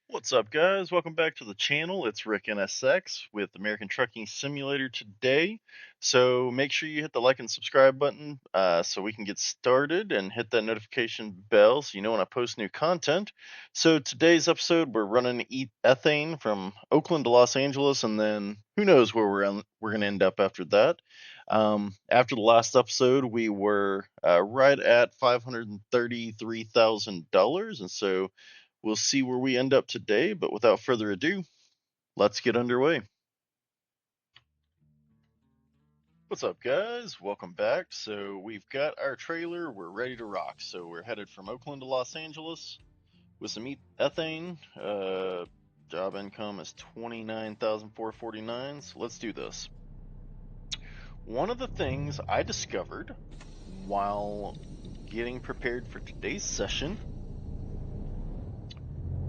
What's up, guys? Welcome back to the channel. It's Rick NSX with American Trucking Simulator today. So make sure you hit the like and subscribe button so we can get started, and hit that notification bell so you know when I post new content. So today's episode, we're running ethane from Oakland to Los Angeles, and then who knows where we're going to end up after that. After the last episode, we were right at $533,000, and so we'll see where we end up today, but without further ado, let's get underway. What's up, guys? Welcome back. So we've got our trailer. We're ready to rock. So we're headed from Oakland to Los Angeles with some ethane. Job income is $29,449. So let's do this. One of the things I discovered while getting prepared for today's session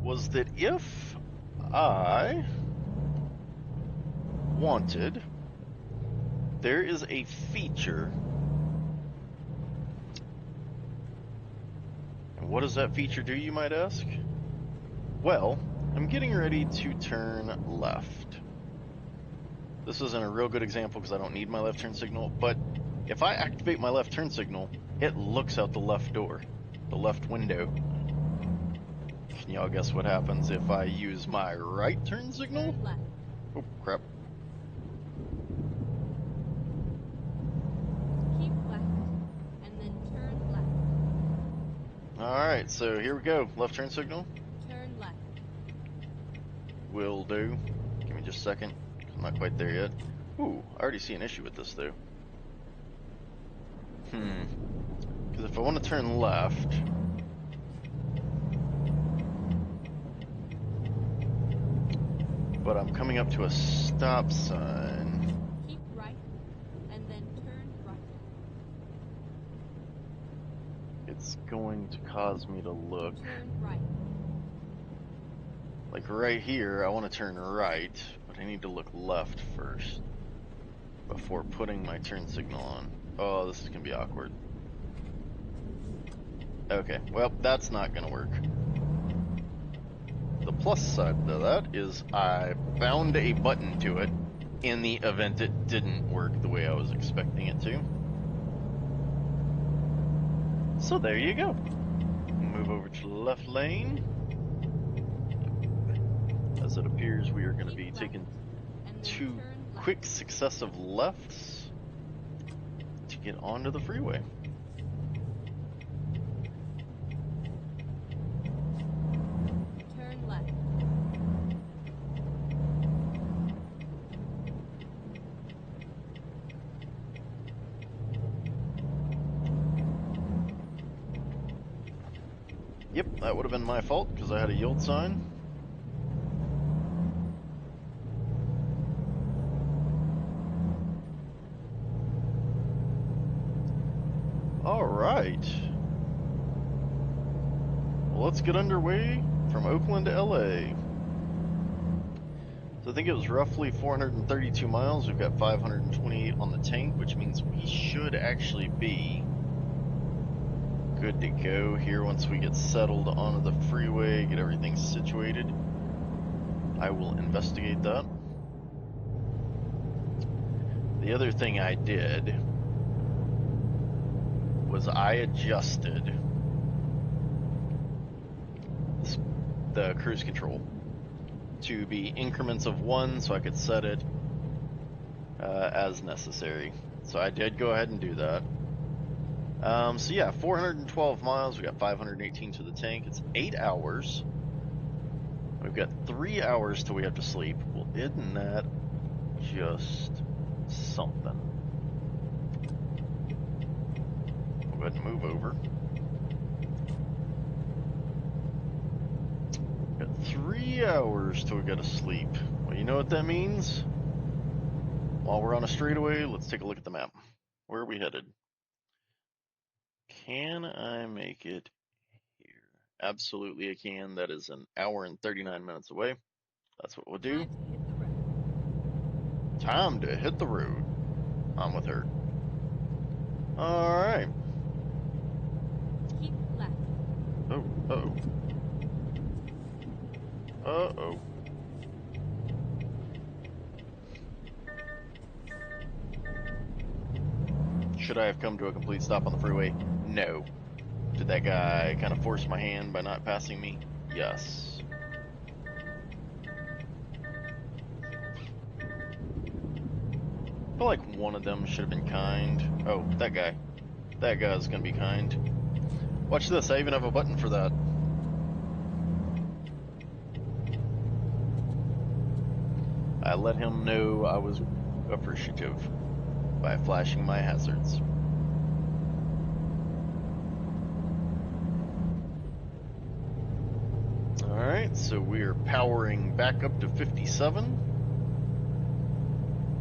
was that if I wanted, there is a feature. And what does that feature do, you might ask? Well, I'm getting ready to turn left. This isn't a real good example because I don't need my left turn signal, but if I activate my left turn signal, it looks out the left door, the left window. Can y'all guess what happens if I use my right turn signal? Turn left. Oh, crap. Keep left, and then turn left. Alright, so here we go. Left turn signal. Turn left. Will do. Give me just a second. I'm not quite there yet. Ooh, I already see an issue with this, though. Because if I want to turn left, but I'm coming up to a stop sign. Keep right, and then turn right. It's going to cause me to look. Turn right. Like right here, I want to turn right, but I need to look left first before putting my turn signal on. Oh, this is going to be awkward. Okay, well, that's not going to work. The plus side to that is I bound a button to it in the event it didn't work the way I was expecting it to. So there you go. Move over to the left lane. As it appears, we are going to be taking two quick successive lefts to get onto the freeway. Turn left. Yep, that would have been my fault because I had a yield sign. Alright. Well, let's get underway from Oakland to LA. So I think it was roughly 432 miles. We've got 528 on the tank, which means we should actually be good to go here once we get settled onto the freeway, get everything situated. I will investigate that. The other thing I did was I adjusted the cruise control to be increments of 1 so I could set it as necessary. So I did go ahead and do that. So yeah, 412 miles, we got 518 to the tank. It's 8 hours. We've got 3 hours till we have to sleep. Well, isn't that just something? We'll go ahead and move over. Got 3 hours till we gotta sleep. Well, you know what that means? While we're on a straightaway, let's take a look at the map. Where are we headed? Can I make it here? Absolutely I can. That is an hour and 39 minutes away. That's what we'll do. Time to hit the road. I'm with her. Alright. Keep left. Oh, uh-oh. Uh-oh. Should I have come to a complete stop on the freeway? No. Did that guy kind of force my hand by not passing me? Yes. I feel like one of them should have been kind. Oh, that guy. That guy's gonna be kind. Watch this, I even have a button for that. I let him know I was appreciative by flashing my hazards. Alright, so we are powering back up to 57,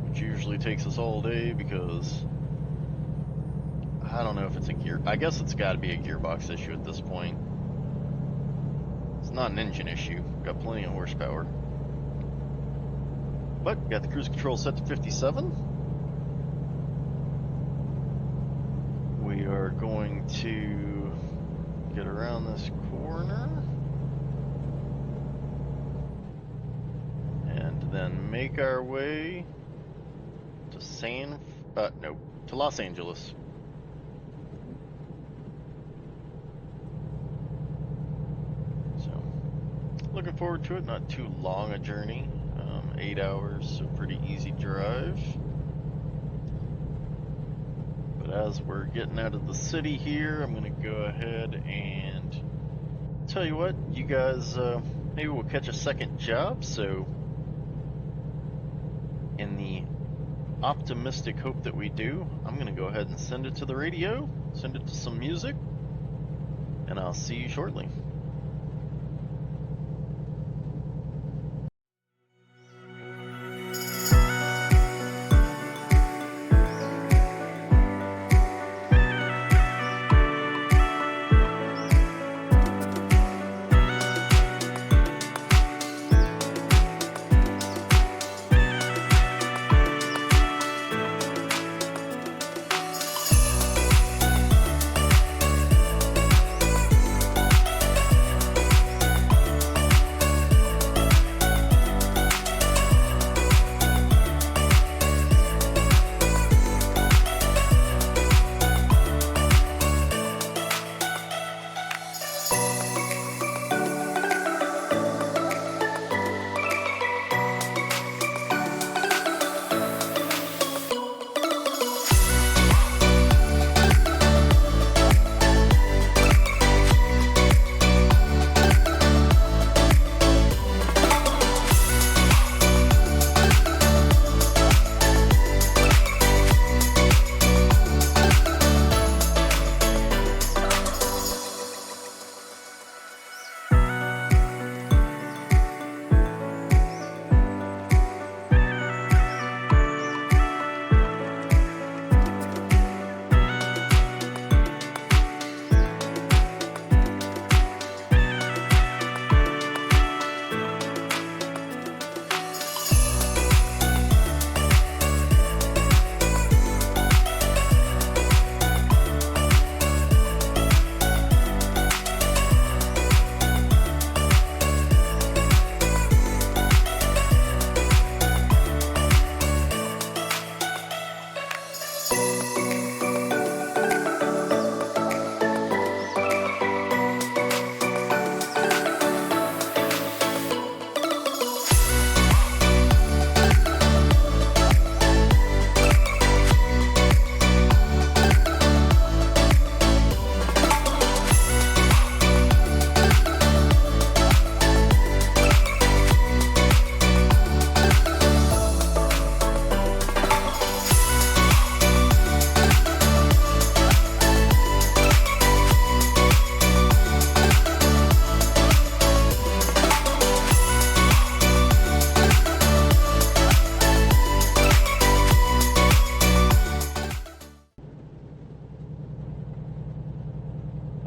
which usually takes us all day because I don't know if it's a gear. I guess it's got to be a gearbox issue at this point. It's not an engine issue. Got plenty of horsepower. But got the cruise control set to 57. We are going to get around this corner and then make our way to to Los Angeles. So, looking forward to it. Not too long a journey, 8 hours, so pretty easy drive. But as we're getting out of the city here, I'm gonna go ahead and tell you what, you guys, maybe we'll catch a second job. So, in the optimistic hope that we do, I'm gonna go ahead and send it to the radio, send it to some music, and I'll see you shortly.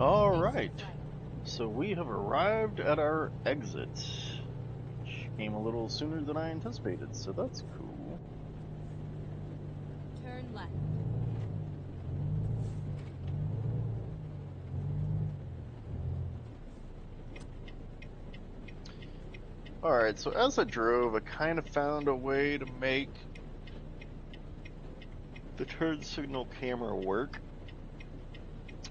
All right, so we have arrived at our exit, which came a little sooner than I anticipated, so that's cool. Turn left. Alright, so as I drove, I kind of found a way to make the turn signal camera work.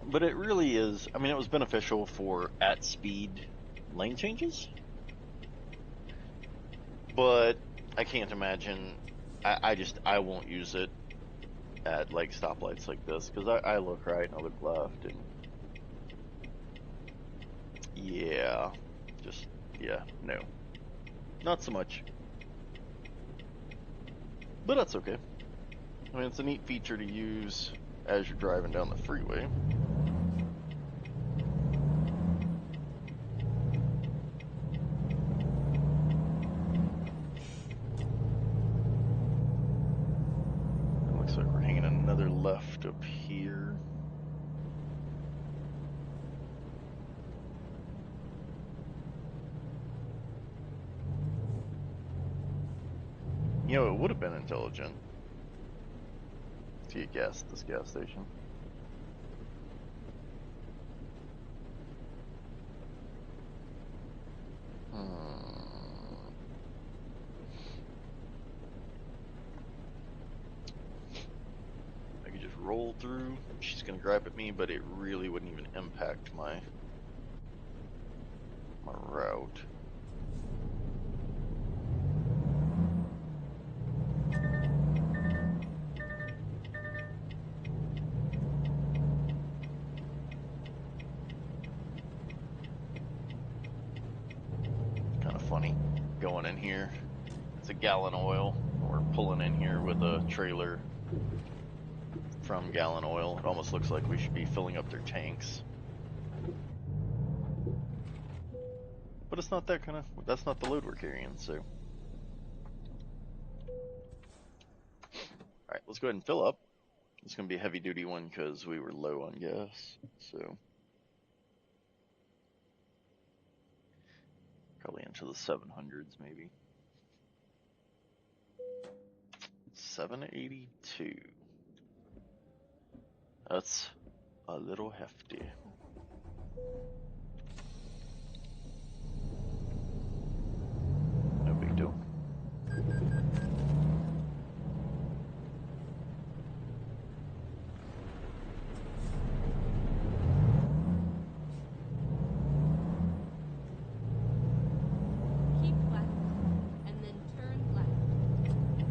But it really is, I mean, it was beneficial for at speed lane changes, but I can't imagine, I won't use it at like stoplights like this because I look right and I look left and yeah, just, yeah, no, not so much. But that's okay. I mean, it's a neat feature to use as you're driving down the freeway. It looks like we're hanging another left up here. You know, it would have been intelligent to get gas at this gas station. Hmm. I could just roll through. She's gonna gripe at me, but it really wouldn't even impact my route. Kind of funny going in here. It's a gallon oil. We're pulling in here with a trailer from Gallon Oil. It almost looks like we should be filling up their tanks. But it's not that kind of, that's not the load we're carrying, so. Alright, let's go ahead and fill up. It's going to be a heavy duty one because we were low on gas, so. Probably into the 700s maybe. 782. That's a little hefty. No big deal. Keep left, and then turn left.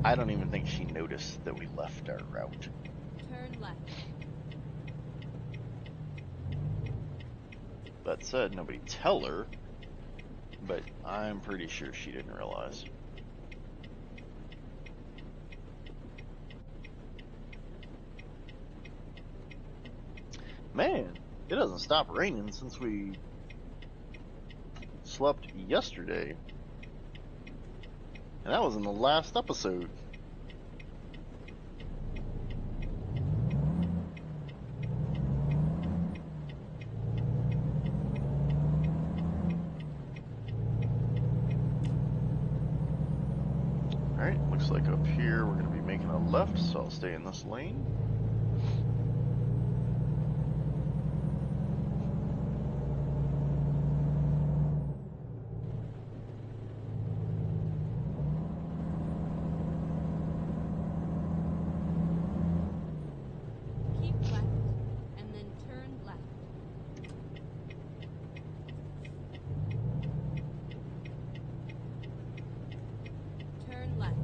I don't even think she noticed that we left our route. Turn left. That said, nobody tell her, but I'm pretty sure she didn't realize. Man, it doesn't stop raining since we slept yesterday. And that was in the last episode. Alright, looks like up here we're going to be making a left, so I'll stay in this lane. Keep left, and then turn left. Turn left.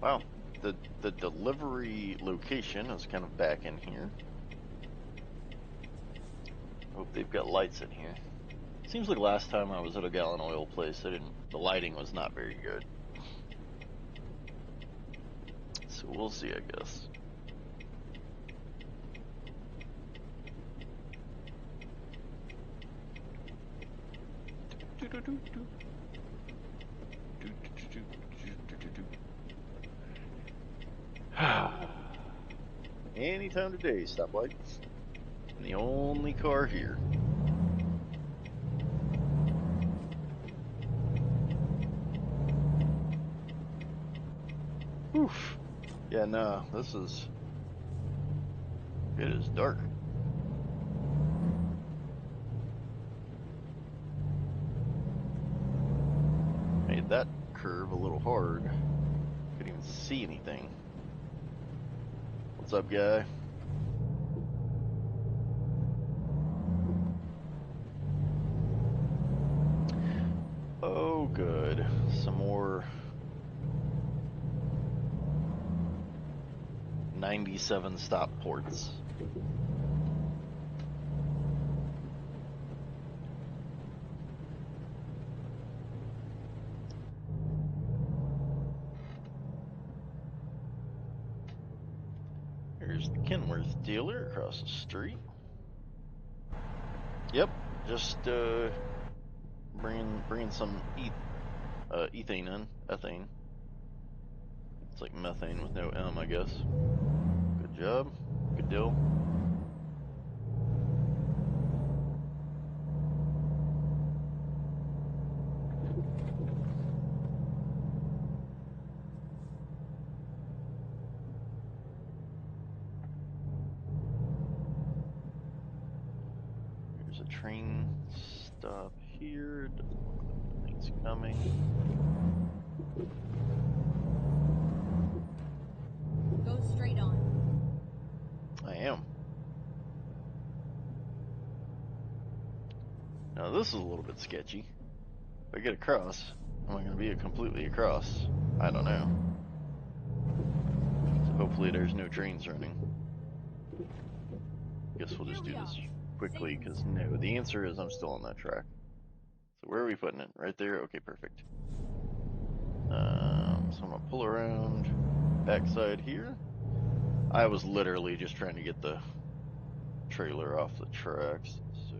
Wow, the delivery location is kind of back in here. Hope they've got lights in here. Seems like last time I was at a Gallon Oil place, the lighting was not very good. So we'll see, I guess. Any time today, stoplight. I'm the only car here. Oof. Yeah, no, this is It is dark. Made that curve a little hard. Couldn't even see anything. What's up, guy? Oh, good. Some more 97 stop ports. Here's the Kenworth dealer across the street. Yep, just bringing some ethane in, ethane. It's like methane with no M, I guess. Good job, good deal. There's a train stop here. Doesn't look like anything's coming. Go straight on. I am. Now this is a little bit sketchy. If I get across, am I going to be completely across? I don't know. So hopefully there's no trains running. Guess we'll just do this quickly because no, the answer is I'm still on that track. So where are we putting it? Right there? Okay, perfect. So I'm gonna pull around backside here. I was literally just trying to get the trailer off the tracks, so.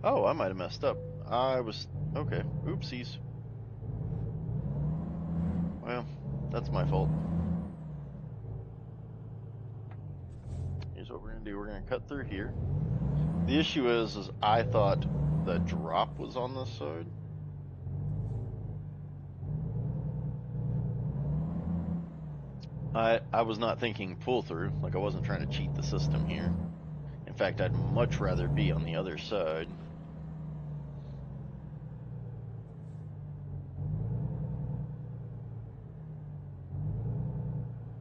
Oh, I might have messed up. Okay, oopsies. Well, that's my fault. Here's what we're gonna do. We're gonna cut through here. The issue is I thought the drop was on this side. I was not thinking pull through, like I wasn't trying to cheat the system here. In fact, I'd much rather be on the other side.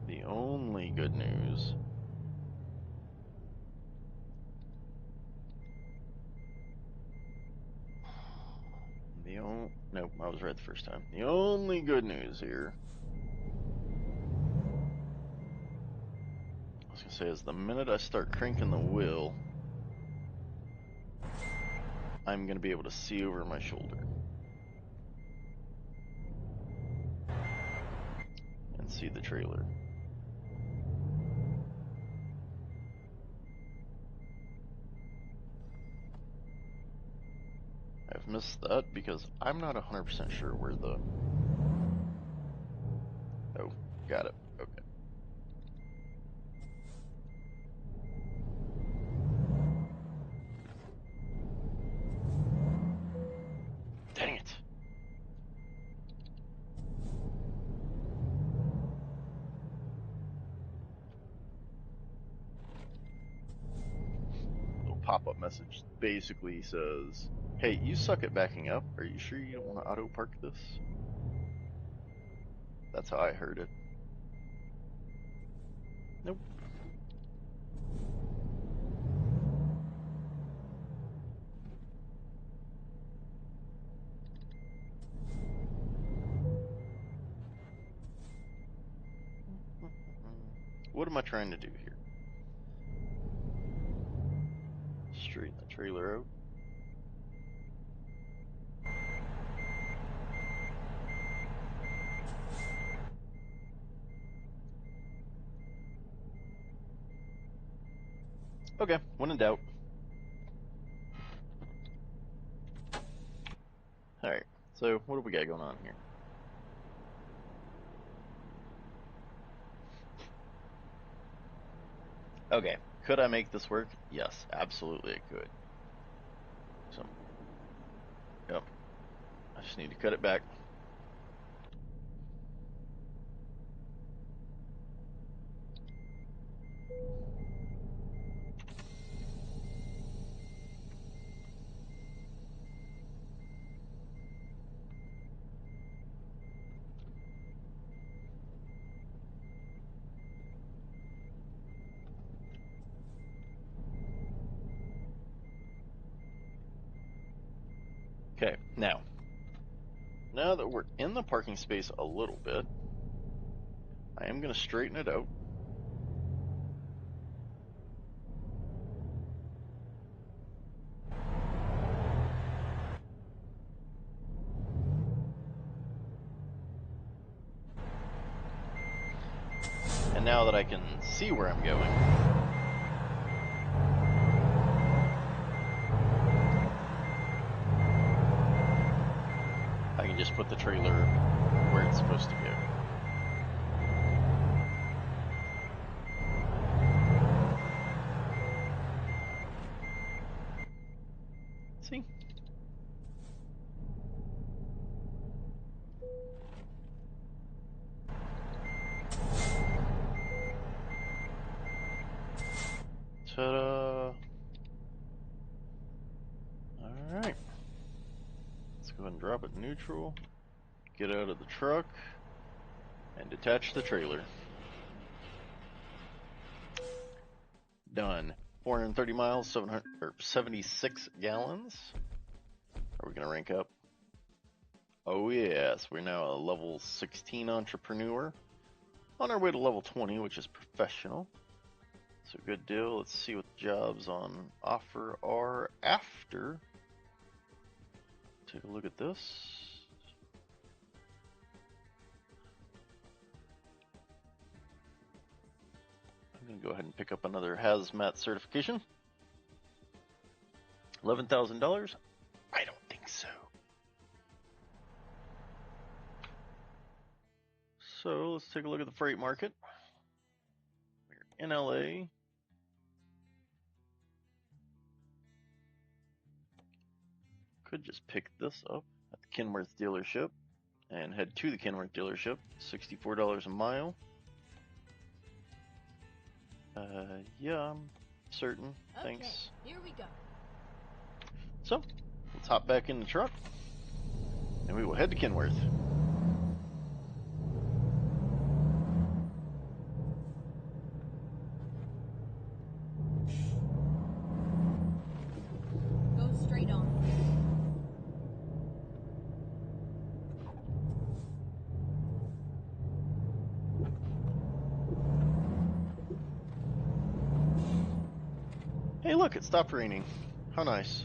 The only good news. Nope, I was right the first time. The only good news here, I was gonna say, is the minute I start cranking the wheel, I'm gonna be able to see over my shoulder and see the trailer. I've missed that because I'm not 100% sure where the... Oh, got it. Okay. Dang it. Little pop-up message basically says, hey, you suck at backing up. Are you sure you don't want to auto park this? That's how I heard it. Nope. What am I trying to do here? Straighten the trailer out. Okay, when in doubt. Alright, so what do we got going on here? Okay, could I make this work? Yes, absolutely I could. So, yep. I just need to cut it back. Okay, now that we're in the parking space a little bit, I am going to straighten it out. And now that I can see where I'm going, I can just put the trailer where it's supposed to go. See? Ta-da! Alright. Let's go ahead and drop it neutral, get out of the truck, and detach the trailer. Done. 430 miles, 76 gallons. Are we going to rank up? Oh yes, we're now a level 16 entrepreneur. On our way to level 20, which is professional. So good deal. Let's see what the jobs on offer are after. Take a look at this. I'm going to go ahead and pick up another hazmat certification. $11,000? I don't think so. So let's take a look at the freight market. We're in LA. Could just pick this up at the Kenworth dealership and head to the Kenworth dealership. $64 a mile. Yeah, I'm certain. Okay, Thanks. here we go. So, let's hop back in the truck and we will head to Kenworth. Go straight on. Hey, look, it stopped raining. How nice.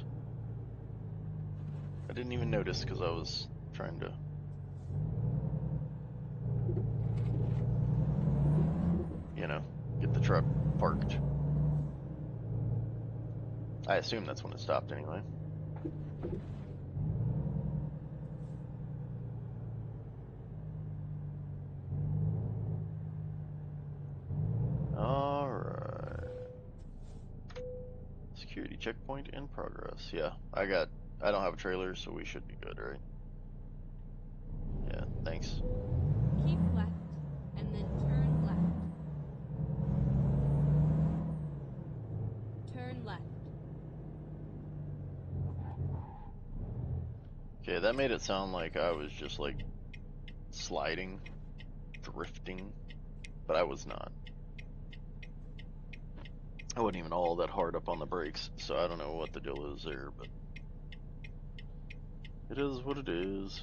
I didn't even notice because I was trying to, get the truck parked. I assume that's when it stopped anyway. Alright. Security checkpoint in progress. Yeah, I don't have a trailer, so we should be good, right? Yeah, thanks. Keep left, and then turn left. Turn left. Okay, that made it sound like I was just like sliding, drifting, but I was not. I wasn't even all that hard up on the brakes, so I don't know what the deal is there, but it is what it is.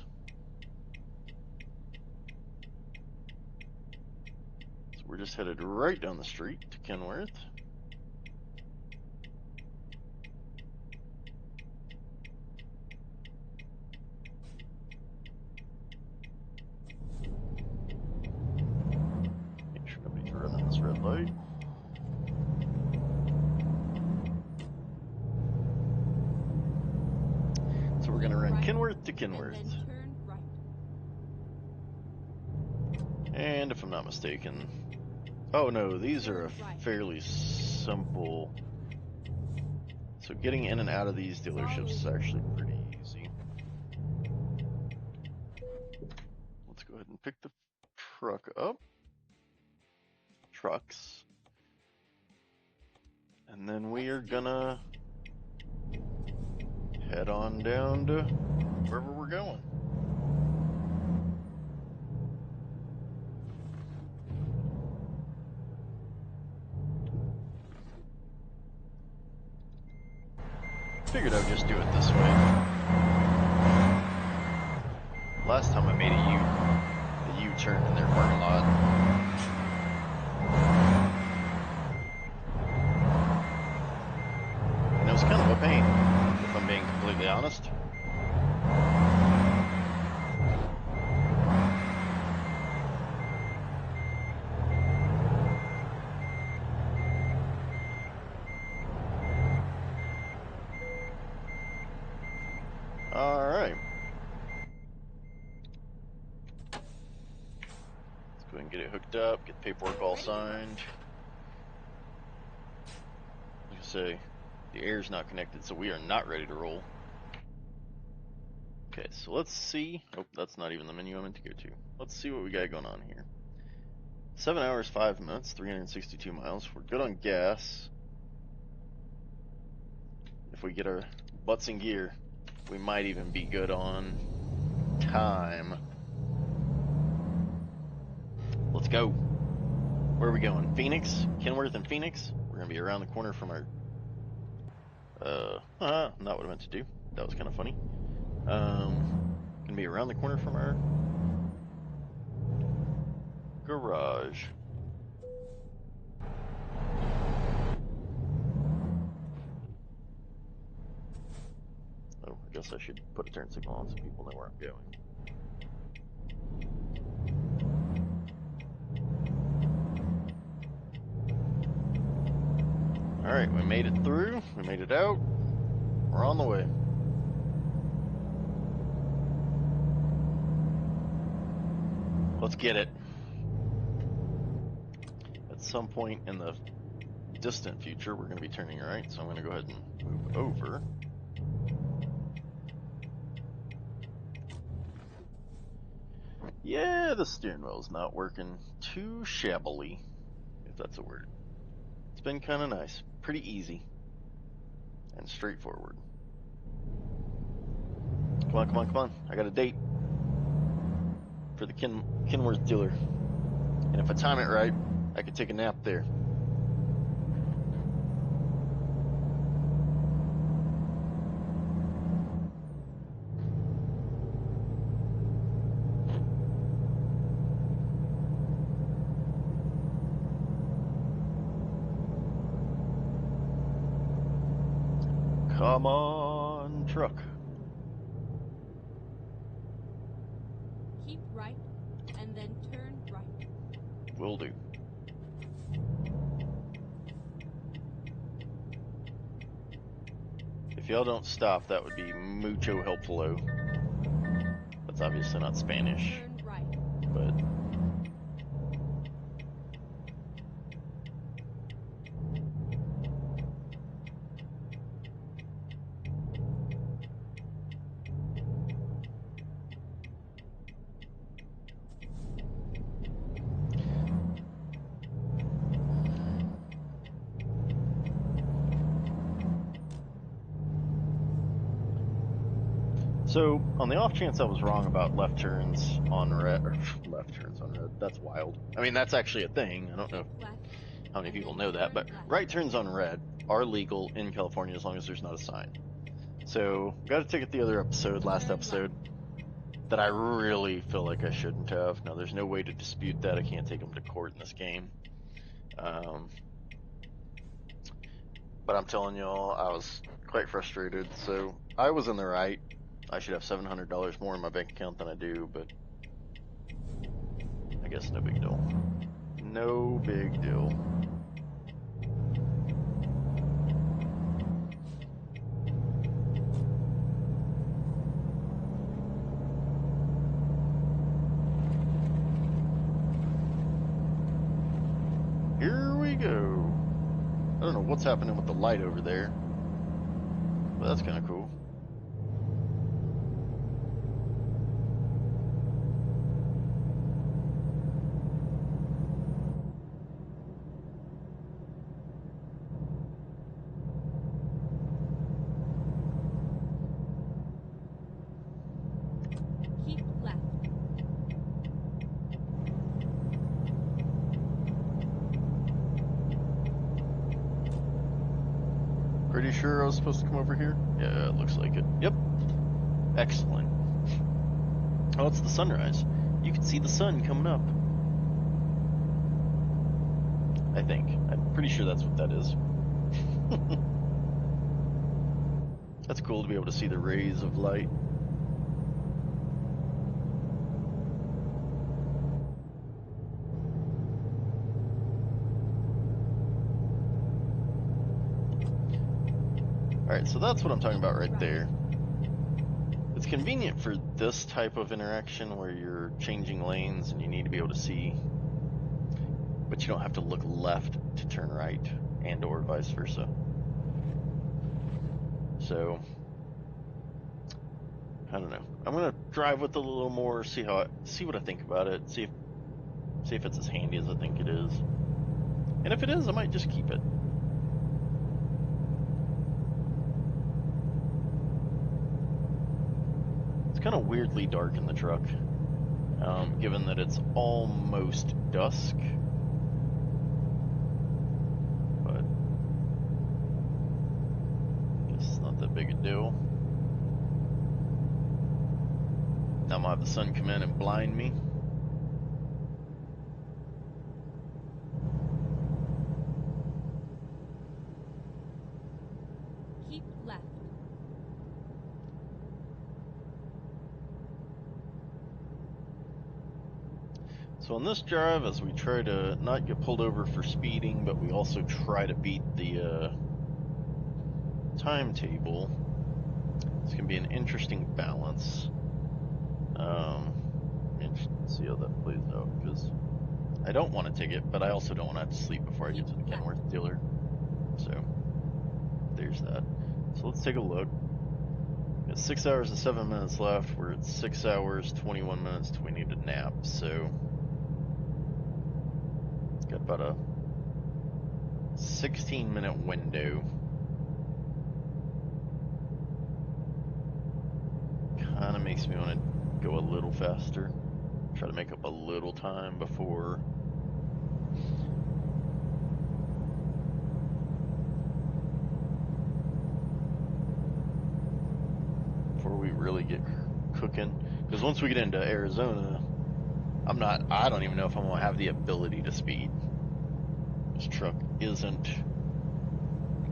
So we're just headed right down the street to Kenworth. Make sure nobody's running this red light. So we're gonna run Right, Kenworth to and Kenworth. then turn right. And if I'm not mistaken, oh no, these are a Turn right. fairly simple. So getting in and out of these It's all dealerships is over. actually pretty easy. pick the truck up. Trucks. And then we are gonna head on down to wherever we're going. Figured I'd just do it this way. Last time I made a U-turn in their parking lot. And it was kind of a pain, if I'm being completely honest. Alright. Let's go ahead and get it hooked up, get the paperwork all signed. Like I say, the air's not connected, so we are not ready to roll. Okay, so let's see. Oh, that's not even the menu I meant to go to. Let's see what we got going on here. 7 hours, 5 minutes, 362 miles. We're good on gas. If we get our butts in gear, we might even be good on time. Let's go. Where are we going? Phoenix? Kenworth and Phoenix? We're going to be around the corner from our... not what I meant to do. That was kind of funny. Going to be around the corner from our garage. Oh, I guess I should put a turn signal on so people know where I'm going. Alright, we made it through. We made it out. We're on the way. Let's get it. At some point in the distant future, we're going to be turning right, so I'm going to go ahead and move over. Yeah, the steering wheel's not working too shabbily, if that's a word. It's been kind of nice. Pretty easy. And straightforward. Come on, come on, come on. I got a date for the Kenworth dealer. And if I time it right, I could take a nap there. Come on, truck. Keep right, and then turn right. Will do. If y'all don't stop, that would be mucho helpful. That's obviously not Spanish, Turn right. but... So, on the off chance I was wrong about left turns on red, or left turns on red, that's wild. I mean, that's actually a thing. I don't know Left, how many and people then know that, but turn left. right turns on red are legal in California as long as there's not a sign. So, got a ticket the other episode, last Turn episode, left. that I really feel like I shouldn't have. Now, there's no way to dispute that. I can't take them to court in this game. But I'm telling y'all, I was quite frustrated. So, I was in the right. I should have $700 more in my bank account than I do, but I guess no big deal. No big deal. Here we go. I don't know what's happening with the light over there, but that's kind of cool. Pretty sure I was supposed to come over here? Yeah, it looks like it. Yep. Excellent. Oh, it's the sunrise. You can see the sun coming up. I think. I'm pretty sure that's what that is. That's cool to be able to see the rays of light. Alright, so that's what I'm talking about right there. It's convenient for this type of interaction where you're changing lanes and you need to be able to see, but you don't have to look left to turn right, and or vice versa. So, I don't know. I'm gonna drive with it a little more, see what I think about it, see if it's as handy as I think it is. And if it is, I might just keep it. It's kind of weirdly dark in the truck, given that it's almost dusk. But I guess it's not that big a deal. Now I'm gonna have the sun come in and blind me. Keep left. So on this drive, as we try to not get pulled over for speeding, but we also try to beat the timetable, it's going to be an interesting balance. Interesting to see how that plays out, because I don't want to ticket, but I also don't want to have to sleep before I get to the Kenworth dealer. So there's that. So let's take a look. We got 6 hours and 7 minutes left. We're at 6 hours, 21 minutes till we need a nap. So it's got about a 16-minute window. Kind of makes me want to go a little faster. Try to make up a little time before we really get cooking. Because once we get into Arizona, I don't even know if I'm gonna have the ability to speed. This truck isn't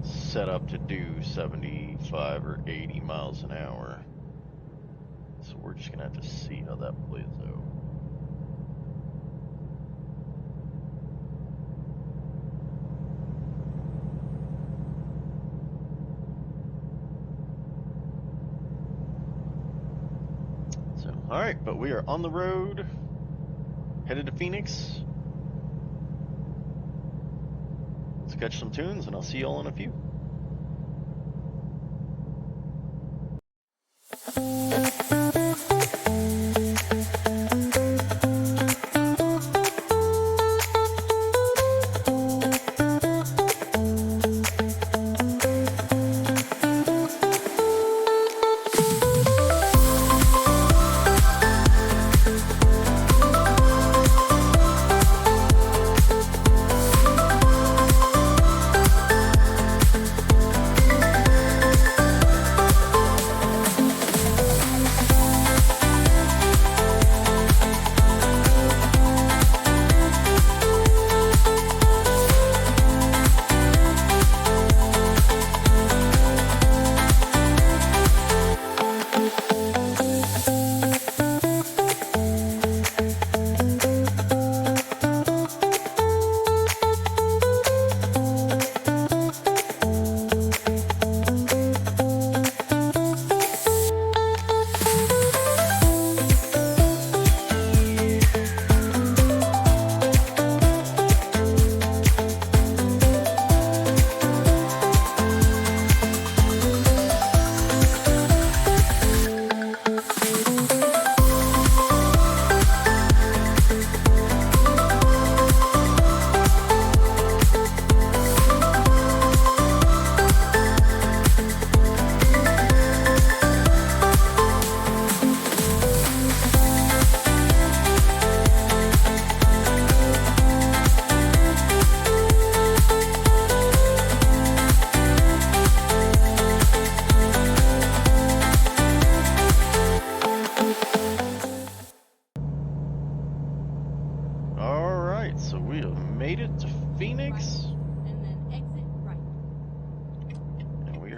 set up to do 75 or 80 miles an hour. So we're just gonna have to see how that plays out. So, alright, but we are on the road, headed to Phoenix. Let's catch some tunes, and I'll see y'all in a few.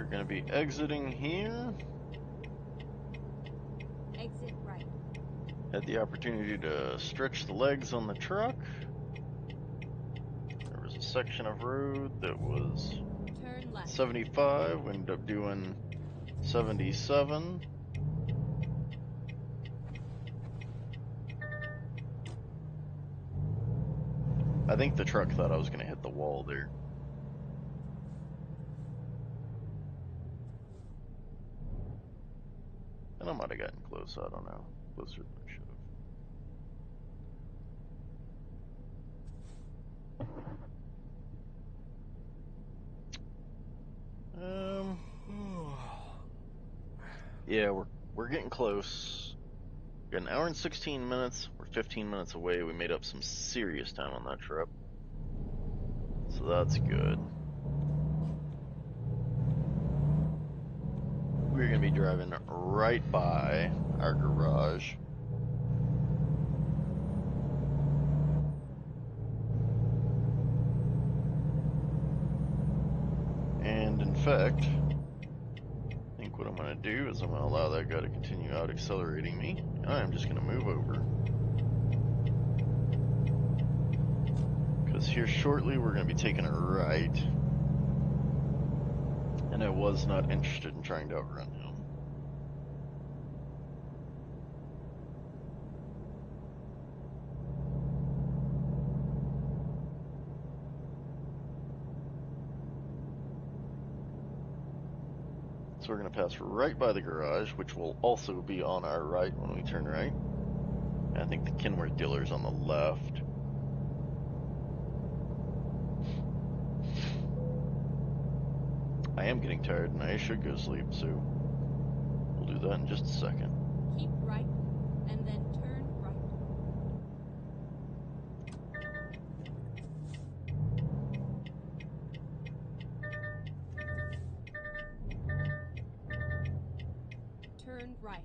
going to be exiting here. Exit right. Had the opportunity to stretch the legs on the truck. There was a section of road that was Turn left. 75. We ended up doing 77. I think the truck thought I was going to hit the wall there. And I might have gotten close, I don't know. Closer than I should have. Yeah, we're getting close. Got an hour and 16 minutes. We're 15 minutes away. We made up some serious time on that trip. So that's good. We're going to be driving right by our garage. And in fact, I think what I'm going to do is I'm going to allow that guy to continue out accelerating me. And I'm just going to move over. Because here shortly we're going to be taking a right. And I was not interested in trying to outrun him. So we're going to pass right by the garage, which will also be on our right when we turn right. And I think the Kenworth dealer is on the left. I am getting tired and I should go sleep, so we'll do that in just a second. Keep right and then turn right. Turn right.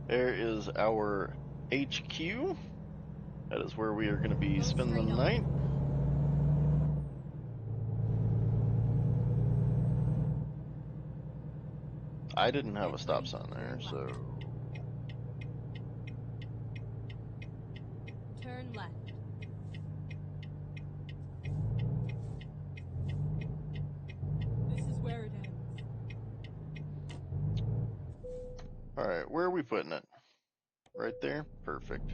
There is our HQ. That is where we are going to be Go spending the straight on. night. I didn't have Get a stop ready to sign there, turn left. so Turn left. This is where it ends. alright, where are we putting it? Right there? Perfect.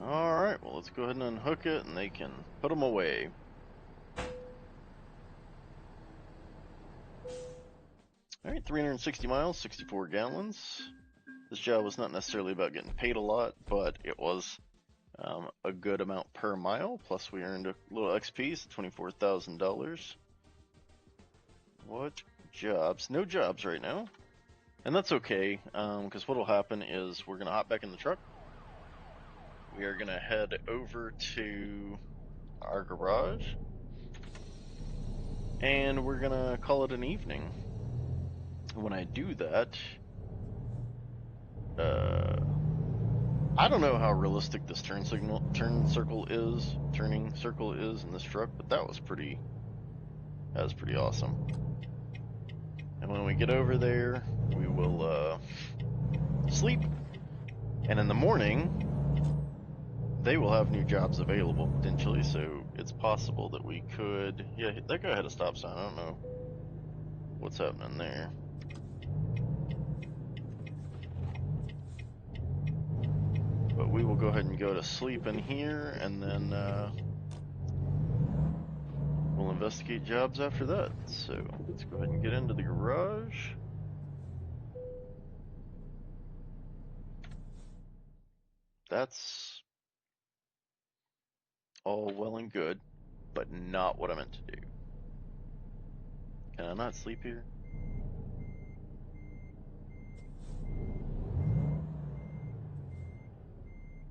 Alright, well let's go ahead and unhook it and they can put them away. Alright, 360 miles, 64 gallons. This job was not necessarily about getting paid a lot, but it was a good amount per mile. Plus, we earned a little XP, so $24,000. What jobs? No jobs right now. And that's okay, because what will happen is we're going to hop back in the truck. We are going to head over to our garage. And we're going to call it an evening. When I do that, I don't know how realistic this turning circle is in this truck, but that was pretty awesome. And when we get over there, we will sleep. And in the morning, they will have new jobs available potentially, so it's possible that we could. Yeah, that guy had a stop sign. I don't know what's happening there. but we will go ahead and go to sleep in here, and then we'll investigate jobs after that. So let's go ahead and get into the garage. That's all well and good, but not what I meant to do. Can I not sleep here?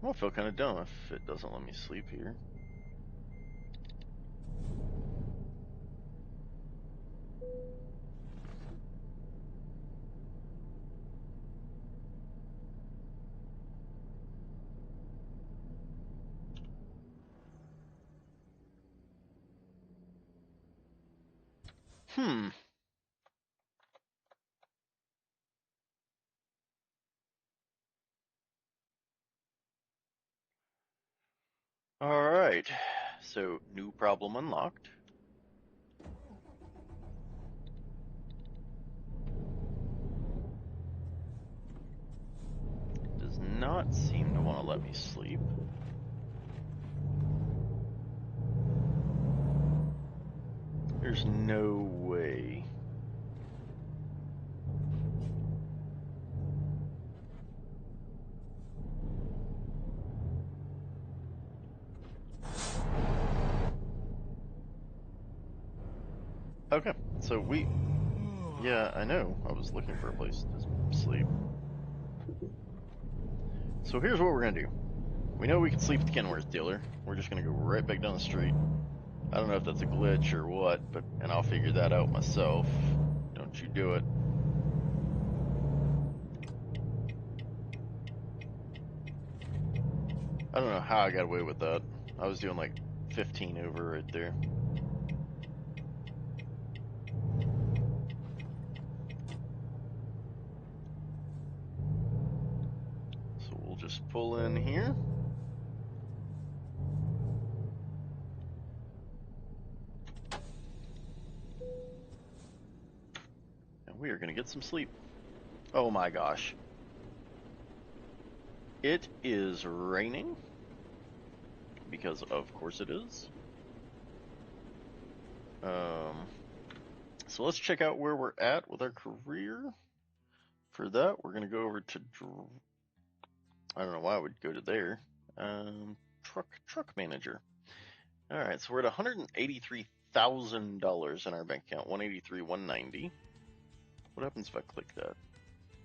I'm gonna feel kind of dumb if it doesn't let me sleep here. Hmm. All right. So new problem unlocked. Does not seem to want to let me sleep. There's no way. Okay, so yeah, I know. I was looking for a place to sleep. So here's what we're gonna do. We know we can sleep at the Kenworth dealer. We're just gonna go right back down the street. I don't know if that's a glitch or what, and I'll figure that out myself. Don't you do it. I don't know how I got away with that. I was doing like 15 over right there. So we'll just pull in here. And we are going to get some sleep. Oh my gosh. It is raining. Because of course it is. So let's check out where we're at with our career. For that, we're going to go over to, I don't know why I would go to there. Truck manager. All right, so we're at $183,000 in our bank account. 190. What happens if I click that?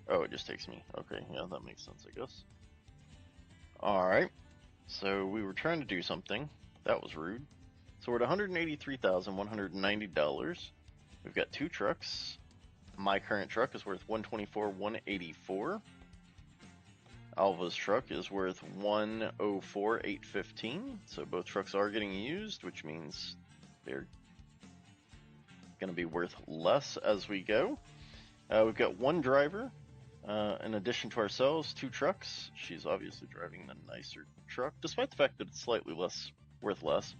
Oh, it just takes me. Okay, yeah, that makes sense, I guess. All right, so we were trying to do something. That was rude. So we're at $183,190. We've got two trucks. My current truck is worth $124,184. Alva's truck is worth $104,815. So both trucks are getting used, which means they're going to be worth less as we go. We've got one driver. In addition to ourselves, two trucks. She's obviously driving the nicer truck, despite the fact that it's slightly worth less.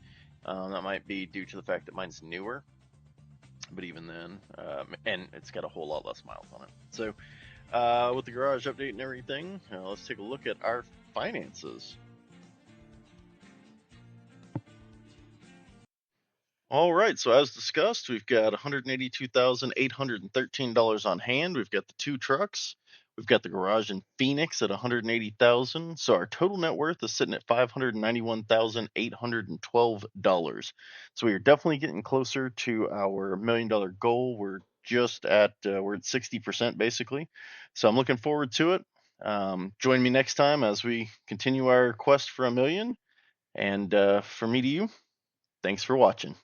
That might be due to the fact that mine's newer, but even then, and it's got a whole lot less miles on it. So, with the garage update and everything, let's take a look at our finances. All right, so as discussed, we've got $182,813 on hand. We've got the two trucks. We've got the garage in Phoenix at $180,000. So our total net worth is sitting at $591,812. So we are definitely getting closer to our $1 million goal. We're at 60% basically. So I'm looking forward to it. Join me next time as we continue our quest for $1 million. And from me to you, thanks for watching.